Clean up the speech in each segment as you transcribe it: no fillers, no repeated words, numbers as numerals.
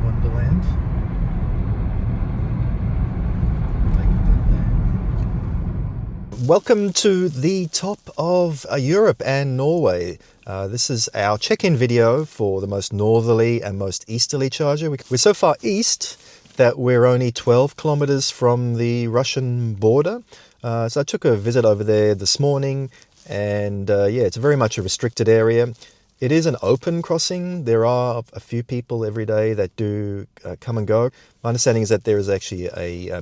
Wonderland. Welcome to the top of Europe and Norway. This is our check-in video for the most northerly and most easterly charger. We're so far east that we're only 12 kilometers from the Russian border. So I took a visit over there this morning, and it's very much a restricted area. It is an open crossing. There are a few people every day that do come and go. My understanding is that there is actually a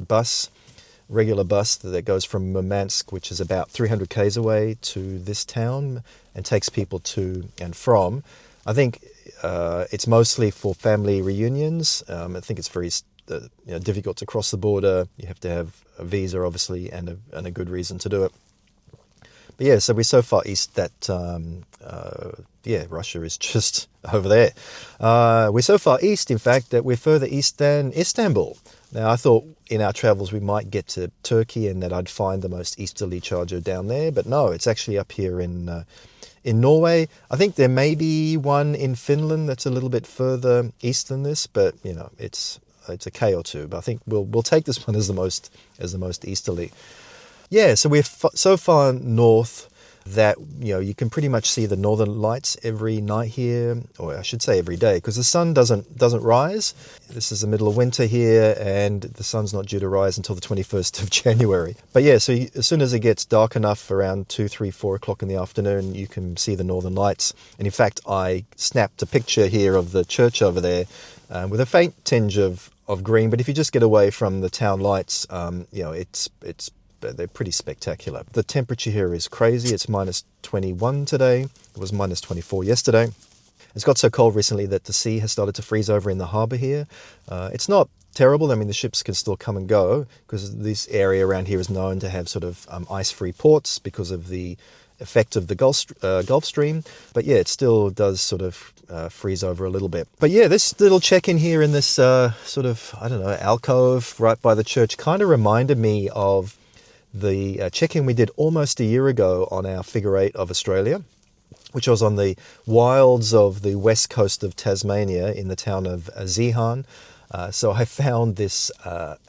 regular bus that goes from Murmansk, which is about 300 k's away, to this town and takes people to and from. I think it's mostly for family reunions. I think it's very difficult to cross the border. You have to have a visa, obviously, and a good reason to do it. But yeah, so we're so far east that, Russia is just over there. We're so far east, in fact, that we're further east than Istanbul. Now, I thought in our travels we might get to Turkey and that I'd find the most easterly charger down there. But no, it's actually up here in Norway. I think there may be one in Finland that's a little bit further east than this, but, it's a K or two. But I think we'll take this one as the most easterly. Yeah, so we're so far north that you can pretty much see the northern lights every night here, or I should say every day, because the sun doesn't rise. This is the middle of winter here, and the sun's not due to rise until the 21st of January. But yeah, so as soon as it gets dark enough, around 2, 3, 4 o'clock in the afternoon, you can see the northern lights. And in fact, I snapped a picture here of the church over there with a faint tinge of green. But if you just get away from the town lights, they're pretty spectacular. The temperature here is crazy. It's minus 21 today. It was minus 24 yesterday. It's got so cold recently that the sea has started to freeze over in the harbour here. It's not terrible. I mean, the ships can still come and go because this area around here is known to have sort of ice-free ports because of the effect of the Gulf Stream. But yeah, it still does sort of freeze over a little bit. But yeah, this little check-in here in this alcove right by the church kind of reminded me of the check-in we did almost a year ago on our figure 8 of Australia, which was on the wilds of the west coast of Tasmania in the town of Zeehan. So I found this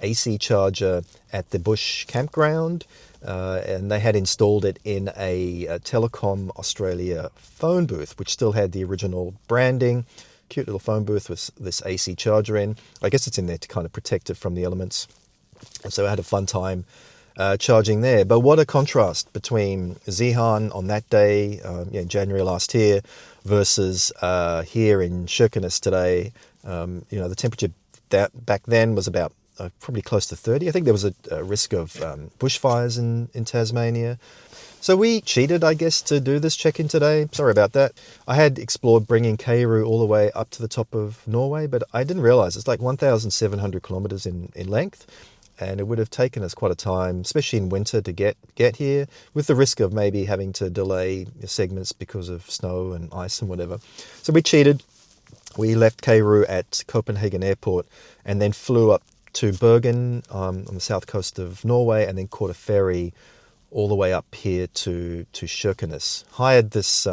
AC charger at the bush campground, and they had installed it in a Telecom Australia phone booth, which still had the original branding. Cute little phone booth with this AC charger in. I guess it's in there to kind of protect it from the elements. And so I had a fun time charging there. But what a contrast between Zeehan on that day, in January last year, versus here in Kirkenes today. The temperature back then was about probably close to 30. I think there was a risk of bushfires in Tasmania. So we cheated, I guess, to do this check-in today. Sorry about that. I had explored bringing Kirkenes all the way up to the top of Norway, but I didn't realize it's like 1,700 kilometers in length. And it would have taken us quite a time, especially in winter, to get here, with the risk of maybe having to delay segments because of snow and ice and whatever. So we cheated. We left Kirkenes at Copenhagen Airport and then flew up to Bergen on the south coast of Norway, and then caught a ferry all the way up here to Kirkenes. Hired this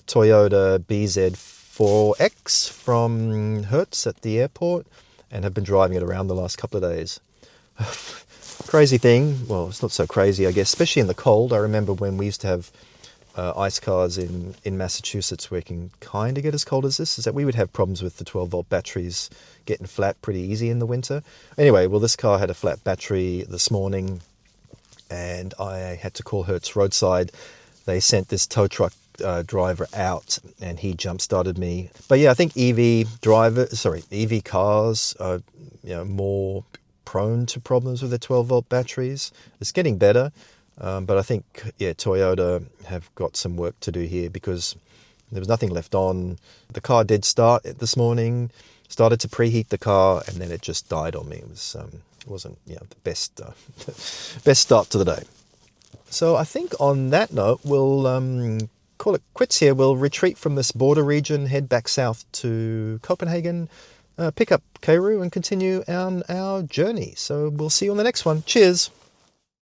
Toyota BZ4X from Hertz at the airport and have been driving it around the last couple of days. Crazy thing. Well, it's not so crazy, I guess, especially in the cold. I remember when we used to have ice cars in Massachusetts where it can kind of get as cold as this, is that we would have problems with the 12-volt batteries getting flat pretty easy in the winter. Anyway, well, this car had a flat battery this morning, and I had to call Hertz roadside. They sent this tow truck driver out, and he jump-started me. But yeah, I think EV cars are more prone to problems with their 12-volt batteries. It's getting better, but I think Toyota have got some work to do here because there was nothing left on. The car did start this morning, started to preheat the car, and then it just died on me. It wasn't the best start to the day. So I think on that note, we'll call it quits here. We'll retreat from this border region, head back south to Copenhagen, pick up Kirkenes and continue on our journey. So we'll see you on the next one. Cheers.